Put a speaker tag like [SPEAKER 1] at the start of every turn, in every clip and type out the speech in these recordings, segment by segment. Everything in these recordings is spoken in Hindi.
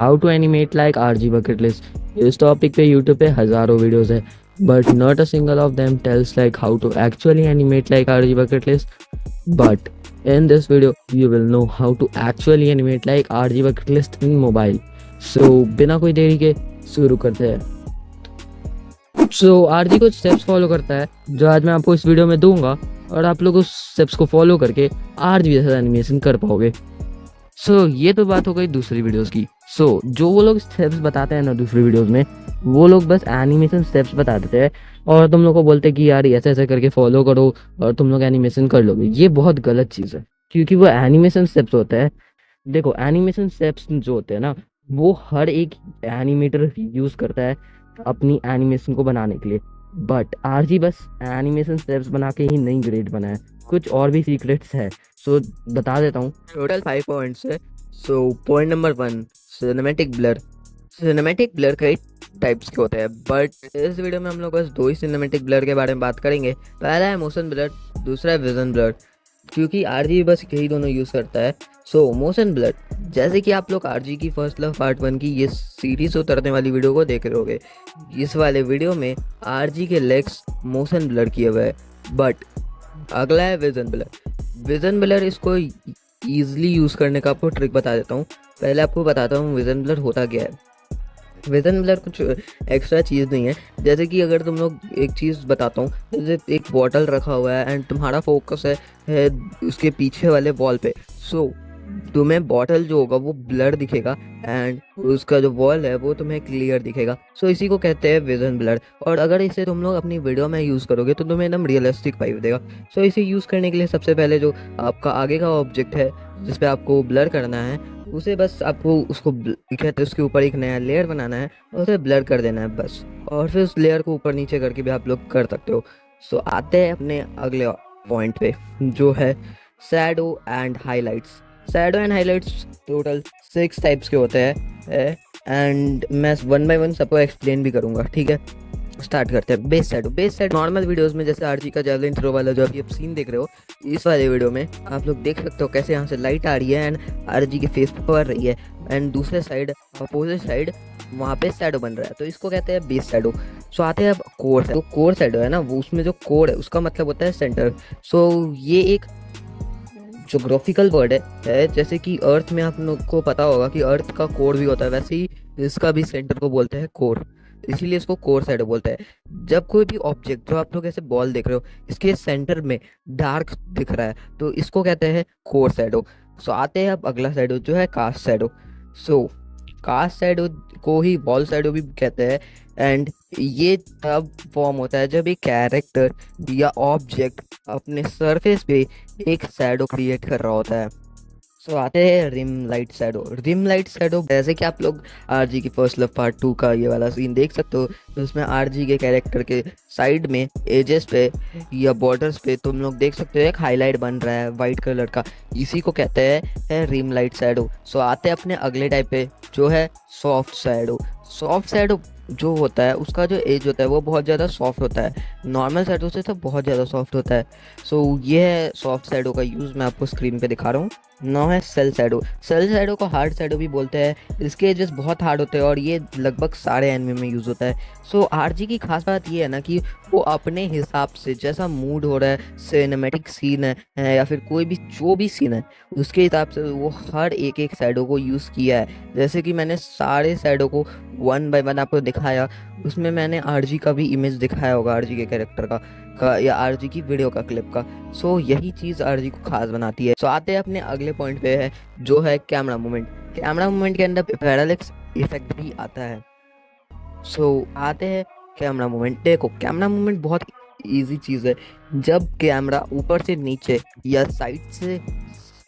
[SPEAKER 1] How to animate like RG bucket list. इस टॉपिक पे यूट्यूब पे हज़ारों वीडियोस है, but not a single of them tells like how to actually animate like RG bucket list. But in this video, you will know how to actually animate like RG bucket list in mobile. So बिना कोई देरी के शुरू करते हैं। So RG कुछ स्टेप्स फॉलो करता है जो आज मैं आपको इस वीडियो में दूंगा, और आप लोग उस स्टेप्स को फॉलो करके RG जैसा एनिमेशन कर पाओगे। ये तो बात हो गई दूसरी वीडियोस की। जो वो लोग स्टेप्स बताते हैं ना दूसरी वीडियोस में, वो लोग बस एनिमेशन स्टेप्स बता देते हैं और तुम लोग को बोलते हैं कि यार ऐसे ऐसे करके फॉलो करो और तुम लोग एनिमेशन कर लोगे। ये बहुत गलत चीज़ है, क्योंकि वो एनिमेशन स्टेप्स होते हैं। देखो, एनिमेशन स्टेप्स जो होते हैं ना, वो हर एक एनिमेटर यूज़ करता है अपनी एनिमेशन को बनाने के लिए। बट आरजी बस एनिमेशन स्टेप्स बना के ही नहीं ग्रेट बना है, कुछ और भी सीक्रेट्स है। बता देता हूँ। टोटल 5 पॉइंट्स है। Point number 1, cinematic blur. Cinematic blur कई टाइप्स के होते हैं, बट इस वीडियो में हम लोग बस 2 ही सिनेमैटिक ब्लर के बारे में बात करेंगे। पहला है मोशन ब्लर, दूसरा है विजन ब्लर, क्योंकि आरजी बस यही दोनों यूज़ करता है। मोशन ब्लर, जैसे कि आप लोग आरजी की फर्स्ट लव पार्ट 1 की ये सीरीज उतरने वाली वीडियो को देख रहे होगे, इस वाले वीडियो में आरजी के लेग्स मोशन ब्लर किए हुए हैं। बट अगला है विजन ब्लर। विजन ब्लर, इसको ईजिली यूज़ करने का आपको ट्रिक बता देता हूँ। पहले आपको बताता हूँ विजन ब्लर होता क्या है। विजन ब्लर कुछ एक्स्ट्रा चीज़ नहीं है। जैसे कि अगर तुम लोग एक चीज़ बताता हूँ, जैसे एक बॉटल रखा हुआ है एंड तुम्हारा फोकस है उसके पीछे वाले वॉल पे, तुम्हें बॉटल जो होगा वो ब्लर दिखेगा एंड उसका जो वॉल है वो तुम्हें क्लियर दिखेगा। इसी को कहते हैं विजन ब्लर। और अगर इसे तुम लोग अपनी वीडियो में यूज़ करोगे तो तुम्हें एकदम रियलिस्टिक वाइब देगा। इसे यूज़ करने के लिए सबसे पहले जो आपका आगे का ऑब्जेक्ट है जिस पे आपको ब्लर करना है, उसे बस आपको उसको कहते उसके ऊपर एक नया लेयर बनाना है और उसे ब्लर कर देना है बस। और फिर उस लेयर को ऊपर नीचे करके भी आप लोग कर सकते हो। आते हैं अपने अगले पॉइंट पे, जो है shadow and highlights. Shadow and highlights total 6 types के होते हैं एंड मैं 1 बाय 1 सबको एक्सप्लेन भी करूँगा। ठीक है, स्टार्ट करते हैं। Base shadow. Base shadow normal videos में जैसे आरजी का जेवलिन थ्रो वाला जो अभी आप सीन देख रहे हो, इस वाले वीडियो में आप लोग देख सकते हो कैसे यहाँ से लाइट आ रही है एंड आरजी के फेस पर पड़ रही है एंड दूसरे साइड अपोजिट साइड वहाँ पे शैडो बन रहा है, तो इसको कहते हैं बेस शैडो। आते हैं अब कोर शैडो। कोर शैडो है ना, वो उसमें जो कोर है उसका मतलब होता है सेंटर। ये एक जोग्राफिकल वर्ड है। जैसे कि अर्थ में आप लोग को पता होगा कि अर्थ का कोर भी होता है, वैसे ही इसका भी सेंटर को बोलते हैं कोर, इसीलिए इसको कोर शैडो बोलते हैं। जब कोई भी ऑब्जेक्ट जो आप लोग ऐसे बॉल देख रहे हो इसके सेंटर में डार्क दिख रहा है तो इसको कहते हैं कोर शैडो। आते हैं अब अगला शैडो जो है कास्ट शैडो। कास्ट शैडो को ही वॉल शैडो भी कहते हैं एंड ये तब फॉर्म होता है जब एक कैरेक्टर या ऑब्जेक्ट अपने सरफेस पे एक शैडो क्रिएट कर रहा होता है। आते हैं rim light shadow. Rim light shadow, जैसे कि आप लोग आरजी की फर्स्ट लव पार्ट 2 का ये वाला सीन देख सकते हो, तो उसमें आरजी के कैरेक्टर के साइड में एजेस पे या बॉर्डर्स पे तुम लोग देख सकते हो एक हाईलाइट बन रहा है वाइट कलर का, इसी को कहते हैं रिम लाइट शैडो। आते हैं अपने अगले टाइप पे जो है सॉफ्ट शैडो। सॉफ्ट शैडो जो होता है उसका जो एज होता है वो बहुत ज़्यादा सॉफ्ट होता है, नॉर्मल शैडो से तो बहुत ज़्यादा सॉफ्ट होता है। ये है सॉफ्ट शैडो का यूज़, मैं आपको स्क्रीन पे दिखा रहा हूँ। नौ है सेल शैडो। सेल शैडो को हार्ड शैडो भी बोलते हैं, इसके एजेस बहुत हार्ड होते हैं और ये लगभग सारे एनिमे में यूज़ होता है। आरजी की खास बात ये है ना कि वो अपने हिसाब से जैसा मूड हो रहा है, सिनेमैटिक सीन है या फिर कोई भी जो भी सीन है, उसके हिसाब से वो हर एक शैडो को यूज़ किया है। जैसे कि मैंने सारे शैडो को 1 बाय 1 आपको दिखाया, उसमें मैंने आरजी का भी इमेज दिखाया होगा, आरजी के कैरेक्टर का या आरजी की वीडियो का क्लिप का। यही चीज़ आरजी को खास बनाती है। आते हैं अपने अगले पॉइंट पे है जो है कैमरा मूवमेंट। कैमरा मूवमेंट के अंदर पैरालेक्स इफेक्ट भी आता है। आते हैं कैमरा मूवमेंट। देखो, कैमरा मूवमेंट बहुत इजी चीज़ है। जब कैमरा ऊपर से नीचे या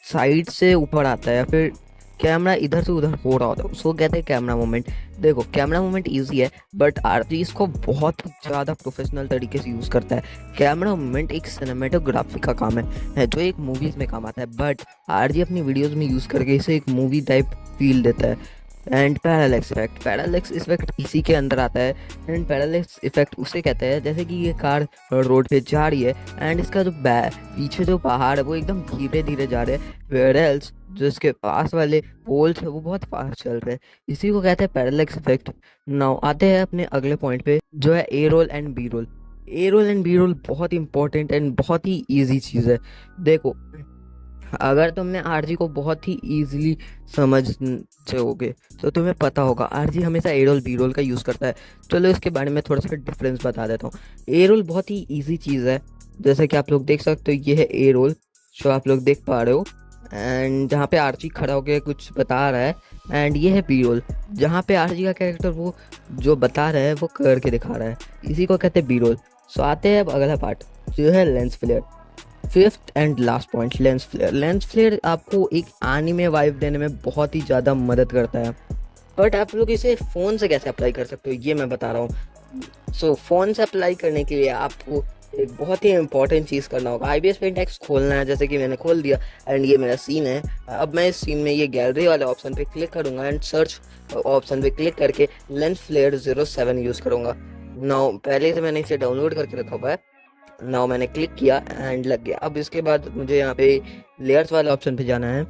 [SPEAKER 1] साइड से ऊपर आता है या फिर कैमरा इधर से उधर हो रहा होता है उसको कहते हैं कैमरा मूवमेंट। देखो, कैमरा मूवमेंट इजी है बट आरजी इसको बहुत ज़्यादा प्रोफेशनल तरीके से यूज़ करता है। कैमरा मूवमेंट एक सिनेमेटोग्राफी का काम है जो एक मूवीज़ में काम आता है, बट आरजी अपनी वीडियोज़ में यूज़ करके इसे एक मूवी टाइप फील देता है। एंड पैरालेक्स इफेक्ट इसी के अंदर आता है। एंड पैरालेक्स इफेक्ट उसे कहते हैं जैसे कि ये कार रोड पे जा रही है एंड इसका जो पीछे जो पहाड़ है वो एकदम धीरे धीरे जा रहे हैं, वेयर एल्स जो इसके पास वाले पोल्स है वो बहुत फास्ट चल रहे हैं। इसी को कहते हैं पैरालेक्स इफेक्ट। नाउ आते हैं अपने अगले पॉइंट पे जो है A roll and B roll. A roll and B roll बहुत इंपॉर्टेंट एंड बहुत ही ईजी चीज़ है। देखो, अगर तुमने आरजी को बहुत ही ईजिली समझोगे तो तुम्हें पता होगा आरजी हमेशा ए रोल बी रोल का यूज़ करता है। चलो इसके बारे में थोड़ा सा डिफरेंस बता देता हूँ। ए रोल बहुत ही ईजी चीज़ है, जैसे कि आप लोग देख सकते हो, ये है ए रोल जो आप लोग देख पा रहे हो, एंड जहाँ पे आरजी खड़ा होकर कुछ बता रहा है। एंड ये है बी रोल जहाँ पे आरजी का कैरेक्टर वो जो बता रहा है वो करके दिखा रहा है, इसी को कहते हैं बी रोल। सो आते हैं अब अगला पार्ट जो है lens flare. Fifth and last point, lens flare. Lens flare आपको एक एनीमे वाइब देने में बहुत ही ज़्यादा मदद करता है, बट आप लोग इसे फ़ोन से कैसे अप्लाई कर सकते हो ये मैं बता रहा हूँ। सो फ़ोन से अप्लाई करने के लिए आपको एक बहुत ही इंपॉर्टेंट चीज़ करना होगा। IBS Paint X खोलना है, जैसे कि मैंने खोल दिया एंड ये मेरा सीन है। अब मैं इस सीन में ये गैलरी वाले ऑप्शन पे क्लिक करूँगा एंड सर्च ऑप्शन पे क्लिक करके लेंस फ्लेयर 07 यूज़ करूँगा। नाउ पहले से मैंने इसे डाउनलोड करके रखा हुआ है। नाउ मैंने क्लिक किया एंड लग गया। अब इसके बाद मुझे यहाँ पे लेयर्स वाले ऑप्शन पे जाना है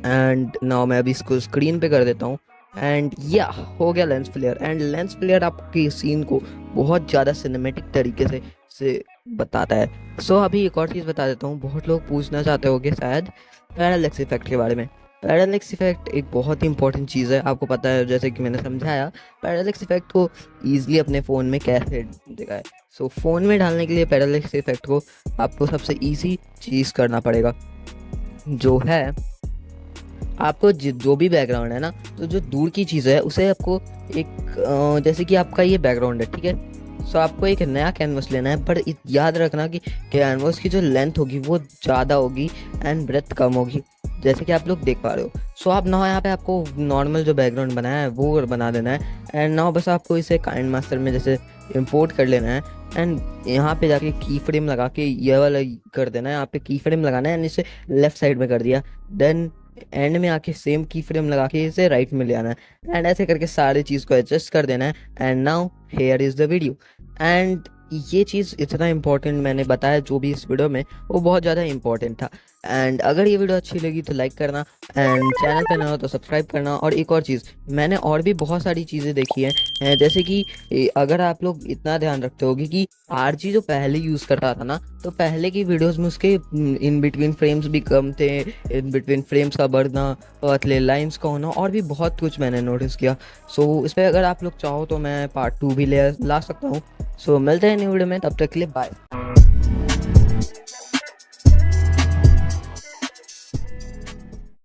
[SPEAKER 1] एंड नाउ मैं अभी इसको स्क्रीन पे कर देता हूँ एंड या हो गया lens flare. And lens flare आपकी सीन को बहुत ज़्यादा सिनेमेटिक तरीके से बताता है। सो अभी एक और चीज़ बता देता हूँ, बहुत लोग पूछना चाहते होंगे शायद पैरालेक्स इफेक्ट के बारे में। पैरालेक्स इफेक्ट एक बहुत ही इंपॉर्टेंट चीज़ है, आपको पता है जैसे कि मैंने समझाया पैरालेक्स इफेक्ट को ईजिली अपने फ़ोन में कैसे दिखाए। सो फ़ोन में डालने के लिए पैरालेक्स इफेक्ट को आपको सबसे ईजी चीज़ करना पड़ेगा जो है आपको जो भी बैकग्राउंड है ना, तो जो दूर की चीज़ है उसे आपको एक जैसे कि आपका ये बैकग्राउंड है, ठीक है। सो आपको एक नया कैनवस लेना है, पर याद रखना कि कैनवस की जो लेंथ होगी वो ज़्यादा होगी एंड ब्रेथ कम होगी, जैसे कि आप लोग देख पा रहे हो। सो आप ना यहाँ पे आपको नॉर्मल जो बैकग्राउंड बनाया है वो बना देना है एंड ना बस आपको इसे काइंड मास्टर में जैसे इंपोर्ट कर लेना है एंड यहाँ पे जाके की फ्रेम लगा के ये वाला कर देना है। यहाँ पे की फ्रेम लगाना है एंड इसे लेफ्ट साइड में कर दिया, देन एंड में आके सेम की फ्रेम लगा के इसे राइट में ले आना है एंड ऐसे करके सारी चीज़ को एडजस्ट कर देना है। And now here is the video. And ये चीज़ इतना इंपॉर्टेंट मैंने बताया जो भी इस वीडियो में वो बहुत ज़्यादा इंपॉर्टेंट था। एंड अगर ये वीडियो अच्छी लगी तो लाइक करना एंड चैनल पे नया हो तो सब्सक्राइब करना। और एक और चीज़, मैंने और भी बहुत सारी चीज़ें देखी हैं, जैसे कि अगर आप लोग इतना ध्यान रखते होगे कि आरजी जो पहले यूज़ करता था ना, तो पहले की वीडियोस में उसके इन बिटवीन फ्रेम्स भी कम थे, इन बिटवीन फ्रेम्स का बढ़ना, पतले लाइंस का होना और भी बहुत कुछ मैंने नोटिस किया। सो इस पर अगर आप लोग चाहो तो मैं पार्ट 2 भी ला सकता हूँ। सो मिलते हैं न्यू वीडियो में, तब तक के लिए बाय।